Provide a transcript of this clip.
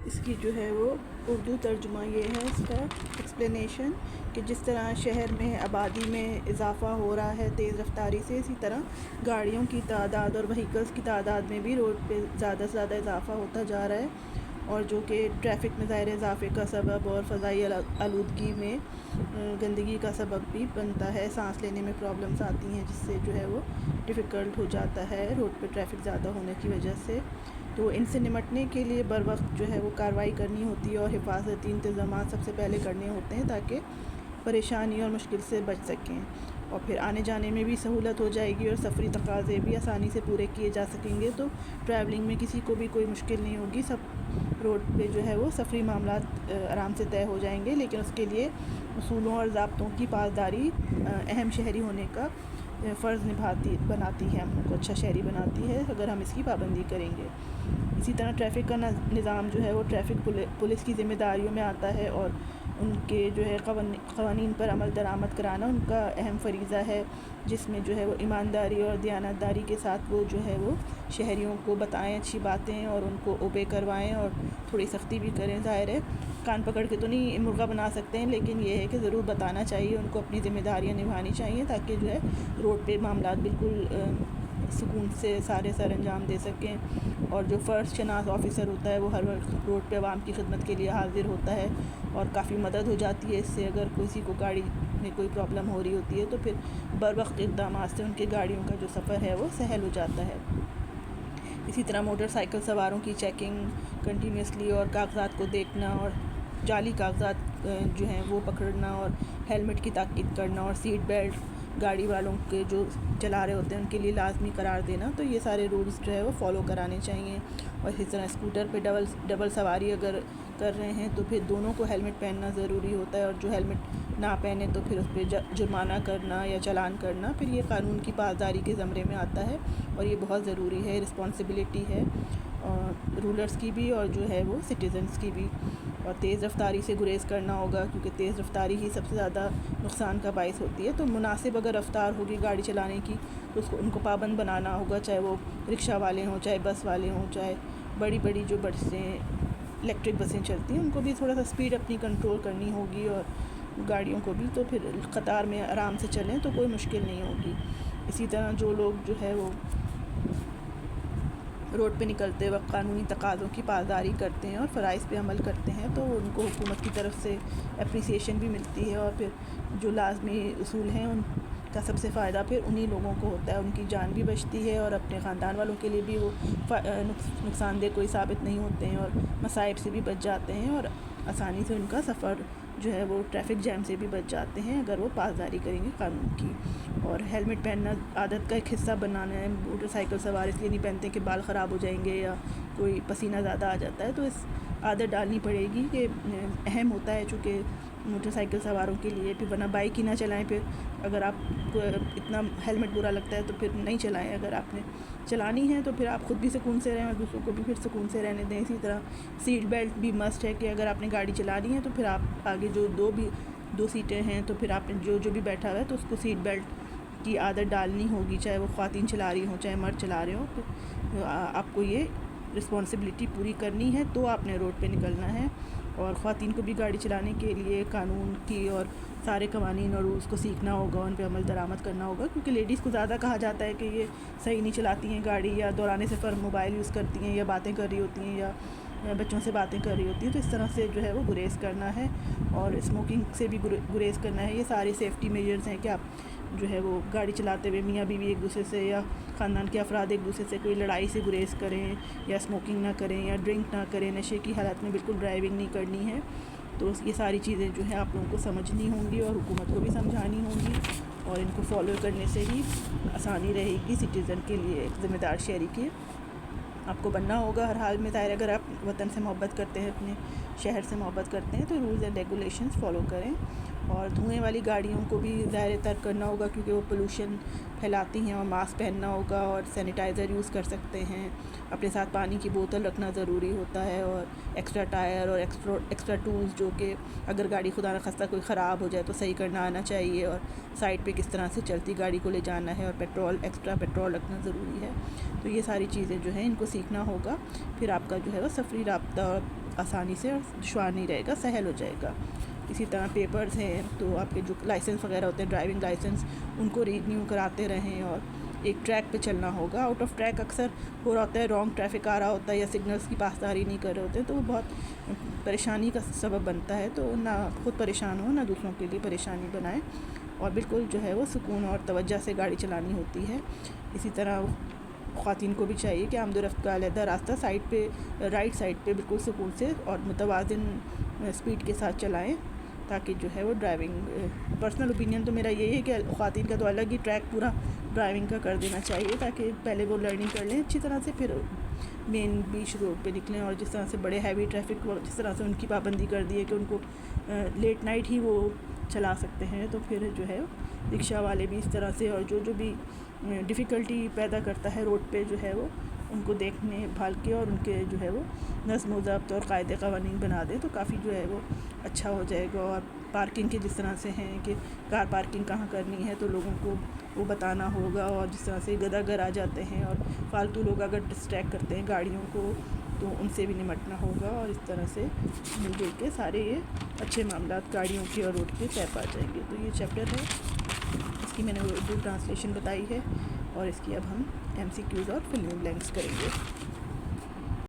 اس کی جو ہے وہ اردو ترجمہ یہ ہے اس کا ایکسپلینیشن کہ جس طرح شہر میں آبادی میں اضافہ ہو رہا ہے تیز رفتاری سے، اسی طرح گاڑیوں کی تعداد اور وہیکلز کی تعداد میں بھی روڈ پہ زیادہ سے زیادہ اضافہ ہوتا جا رہا ہے، اور جو کہ ٹریفک میں ظاہر اضافے کا سبب اور فضائی آلودگی میں گندگی کا سبب بھی بنتا ہے۔ سانس لینے میں پرابلمس آتی ہیں جس سے جو ہے وہ ڈیفیکلٹ ہو جاتا ہے روڈ پہ ٹریفک زیادہ ہونے کی وجہ سے۔ تو ان سے نمٹنے کے لیے بر وقت جو ہے وہ کارروائی کرنی ہوتی ہے اور حفاظتی انتظامات سب سے پہلے کرنے ہوتے ہیں تاکہ پریشانی اور مشکل سے بچ سکیں، اور پھر آنے جانے میں بھی سہولت ہو جائے گی اور سفری تقاضے بھی آسانی سے پورے کیے جا سکیں گے، تو ٹریولنگ میں کسی کو بھی کوئی مشکل نہیں ہوگی، سب روڈ پہ جو ہے وہ سفری معاملات آرام سے طے ہو جائیں گے۔ لیکن اس کے لیے اصولوں اور ضابطوں کی پاسداری اہم شہری ہونے کا فرض بناتی ہے، ہم کو اچھا شہری بناتی ہے اگر ہم اس کی پابندی کریں گے۔ اسی طرح ٹریفک کا نظام جو ہے وہ ٹریفک پولیس کی ذمہ داریوں میں آتا ہے، اور ان کے جو ہے قوانین پر عمل درآمد کرانا ان کا اہم فریضہ ہے، جس میں جو ہے وہ ایمانداری اور دیانتداری کے ساتھ وہ جو ہے وہ شہریوں کو بتائیں اچھی باتیں اور ان کو اوبے کروائیں اور تھوڑی سختی بھی کریں۔ ظاہر ہے کان پکڑ کے تو نہیں مرغا بنا سکتے ہیں، لیکن یہ ہے کہ ضرور بتانا چاہیے، ان کو اپنی ذمہ داریاں نبھانی چاہیے تاکہ جو ہے روڈ پہ معاملات بالکل سکون سے سارے سر انجام دے سکیں۔ اور جو فرسٹ شناس آفیسر ہوتا ہے وہ ہر وقت روڈ پہ عوام کی خدمت کے لیے حاضر ہوتا ہے، اور کافی مدد ہو جاتی ہے اس سے۔ اگر کسی کو گاڑی میں کوئی پرابلم ہو رہی ہوتی ہے تو پھر بر وقت اقدامات سے ان کے گاڑیوں کا جو سفر ہے وہ سہل ہو جاتا ہے۔ اسی طرح موٹر سائیکل سواروں کی چیکنگ کنٹینیوسلی اور کاغذات کو دیکھنا اور جعلی کاغذات جو ہیں وہ پکڑنا اور ہیلمٹ کی تاکید کرنا اور سیٹ بیلٹ گاڑی والوں کے جو چلا رہے ہوتے ہیں ان کے لیے لازمی قرار دینا، تو یہ سارے رولز جو ہے وہ فالو کرانے چاہیے۔ اور اسی طرح اسکوٹر پہ ڈبل سواری اگر کر رہے ہیں تو پھر دونوں کو ہیلمٹ پہننا ضروری ہوتا ہے، اور جو ہیلمٹ نہ پہنے تو پھر اس پہ جرمانہ کرنا یا چالان کرنا، پھر یہ قانون کی پاسداری کے زمرے میں آتا ہے، اور یہ بہت ضروری ہے، رسپانسبلٹی ہے رولرز کی بھی اور جو ہے وہ سٹیزنز کی بھی۔ اور تیز رفتاری سے گریز کرنا ہوگا، کیونکہ تیز رفتاری ہی سب سے زیادہ نقصان کا باعث ہوتی ہے، تو مناسب اگر رفتار ہوگی گاڑی چلانے کی تو ان کو پابند بنانا ہوگا، چاہے وہ رکشہ والے ہوں، چاہے بس والے ہوں، چاہے بڑی جو بسیں الیکٹرک بسیں چلتی ہیں ان کو بھی تھوڑا سا اسپیڈ اپنی کنٹرول کرنی ہوگی، اور گاڑیوں کو بھی، تو پھر قطار میں آرام سے چلیں تو کوئی مشکل نہیں ہوگی۔ اسی طرح جو لوگ جو ہے وہ روڈ پہ نکلتے وقت قانونی تقاضوں کی پاسداری کرتے ہیں اور فرائض پہ عمل کرتے ہیں تو ان کو حکومت کی طرف سے اپریسیشن بھی ملتی ہے، اور پھر جو لازمی اصول ہیں ان کا سب سے فائدہ پھر انہی لوگوں کو ہوتا ہے، ان کی جان بھی بچتی ہے اور اپنے خاندان والوں کے لیے بھی وہ نقصان دہ کوئی ثابت نہیں ہوتے ہیں، اور مصائب سے بھی بچ جاتے ہیں، اور آسانی سے ان کا سفر جو ہے وہ ٹریفک جیم سے بھی بچ جاتے ہیں اگر وہ پاسداری کریں گے قانون کی۔ اور ہیلمٹ پہننا عادت کا ایک حصہ بنانا ہے۔ موٹر سائیکل سوار اس لیے نہیں پہنتے کہ بال خراب ہو جائیں گے یا کوئی پسینہ زیادہ آ جاتا ہے، تو اس عادت ڈالنی پڑے گی کہ اہم ہوتا ہے چونکہ موٹر سائیکل سواروں کے لیے، پھر ورنہ بائک ہی نہ چلائیں، پھر اگر آپ کو اتنا ہیلمٹ برا لگتا ہے تو پھر نہیں چلائیں، اگر آپ نے چلانی ہے تو پھر آپ خود بھی سکون سے رہیں اور دوسروں کو بھی پھر سکون سے رہنے دیں۔ اسی طرح سیٹ بیلٹ بھی مسٹ ہے کہ اگر آپ نے گاڑی چلانی ہے تو پھر آپ آگے جو دو سیٹیں ہیں تو پھر آپ نے جو بھی بیٹھا ہوا ہے تو اس کو سیٹ بیلٹ کی عادت ڈالنی ہوگی، چاہے وہ خواتین چلا رہی ہوں چاہے مرد چلا رہے ہوں، تو آپ کو یہ رسپانسبلٹی پوری کرنی ہے تو آپ نے روڈ پہ نکلنا ہے۔ اور خواتین کو بھی گاڑی چلانے کے لیے قانون کی اور سارے قوانین اور رولز کو سیکھنا ہوگا، ان پہ عمل درآمد کرنا ہوگا، کیونکہ لیڈیز کو زیادہ کہا جاتا ہے کہ یہ صحیح نہیں چلاتی ہیں گاڑی، یا دوران سفر موبائل یوز کرتی ہیں، یا باتیں کر رہی ہوتی ہیں، یا بچوں سے باتیں کر رہی ہوتی ہیں، تو اس طرح سے جو ہے وہ گریز کرنا ہے، اور اسموکنگ سے بھی گریز کرنا ہے۔ یہ سارے سیفٹی میجرز ہیں کہ آپ جو ہے وہ گاڑی چلاتے ہوئے میاں بیوی ایک دوسرے سے یا خاندان کے افراد ایک دوسرے سے کوئی لڑائی سے گریز کریں، یا اسموکنگ نہ کریں، یا ڈرنک نہ کریں، نشے کی حالت میں بالکل ڈرائیونگ نہیں کرنی ہے۔ تو یہ ساری چیزیں جو ہیں آپ لوگوں کو سمجھنی ہوں گی اور حکومت کو بھی سمجھانی ہوں گی، اور ان کو فالو کرنے سے ہی آسانی رہے گی سٹیزن کے لیے، ایک ذمہ دار شہری کے آپ کو بننا ہوگا ہر حال میں۔ ظاہر اگر آپ وطن سے محبت کرتے ہیں، اپنے شہر سے محبت کرتے ہیں، تو رولز اینڈ ریگولیشنز فالو کریں۔ اور دھوئیں والی گاڑیوں کو بھی ظاہر ترک کرنا ہوگا کیونکہ وہ پولوشن پھیلاتی ہیں، اور ماسک پہننا ہوگا اور سینیٹائزر یوز کر سکتے ہیں۔ اپنے ساتھ پانی کی بوتل رکھنا ضروری ہوتا ہے، اور ایکسٹرا ٹائر اور ایکسٹرا ٹولز جو کہ اگر گاڑی خدا نخواستہ کوئی خراب ہو جائے تو صحیح کرنا آنا چاہیے، اور سائڈ پہ کس طرح سے چلتی گاڑی کو لے جانا ہے، اور ایکسٹرا پیٹرول رکھنا ضروری ہے۔ تو یہ ساری چیزیں جو ہیں ان کو سیکھنا ہوگا، پھر آپ کا جو ہے وہ سفری رابطہ اور آسانی سے اور دشوار نہیں رہے گا، سہل ہو جائے گا۔ اسی طرح پیپرز ہیں تو آپ کے جو لائسنس وغیرہ ہوتے ہیں، ڈرائیونگ لائسنس، ان کو رینیو کراتے رہیں، اور ایک ٹریک پہ چلنا ہوگا۔ آؤٹ آف ٹریک اکثر ہو رہا ہوتا ہے، رانگ ٹریفک آ رہا ہوتا ہے یا سگنلس کی پاسداری نہیں کر رہے ہوتے ہیں، تو وہ بہت پریشانی کا سبب بنتا ہے۔ تو نہ خود پریشان ہو، نہ دوسروں کے لیے پریشانی بنائیں، اور بالکل جو ہے وہ سکون اور توجہ سے گاڑی چلانی ہوتی ہے۔ اسی طرح خواتین کو بھی چاہیے کہ آمد و رفت کا علیحدہ راستہ سائڈ پہ، رائٹ سائڈ پہ بالکل سکون سے اور متوازن اسپیڈ کے ساتھ چلائیں، تاکہ جو ہے وہ ڈرائیونگ، پرسنل اوپینین تو میرا یہی ہے کہ خواتین کا تو الگ ہی ٹریک پورا ڈرائیونگ کا کر دینا چاہیے، تاکہ پہلے وہ لرننگ کر لیں اچھی طرح سے، پھر مین بیچ روڈ پہ نکلیں۔ اور جس طرح سے بڑے ہیوی ٹریفک، جس طرح سے ان کی پابندی کر دی ہے کہ ان کو لیٹ نائٹ ہی وہ چلا سکتے ہیں، تو پھر جو ہے رکشہ والے بھی اس طرح سے، اور جو بھی ڈیفیکلٹی پیدا کرتا ہے روڈ پہ جو ہے وہ ان کو دیکھنے بھال کے، اور ان کے جو ہے وہ نظم و ضبط اور قاعدے قوانین بنا دیں، تو کافی جو ہے وہ اچھا ہو جائے گا۔ اور پارکنگ کے جس طرح سے ہیں کہ کار پارکنگ کہاں کرنی ہے تو لوگوں کو وہ بتانا ہوگا، اور جس طرح سے گداگر آ جاتے ہیں اور فالتو لوگ اگر ڈسٹریکٹ کرتے ہیں گاڑیوں کو، تو ان سے بھی نمٹنا ہوگا، اور اس طرح سے مل جل کے سارے یہ اچھے معاملات گاڑیوں کے اور روڈ کے طے پا جائیں گے۔ تو یہ چیپٹر ہے، اس کی میں نے اردو ٹرانسلیشن بتائی ہے، اور اس کی اب ہم MCQs اور فل ان بلینکس کریں گے۔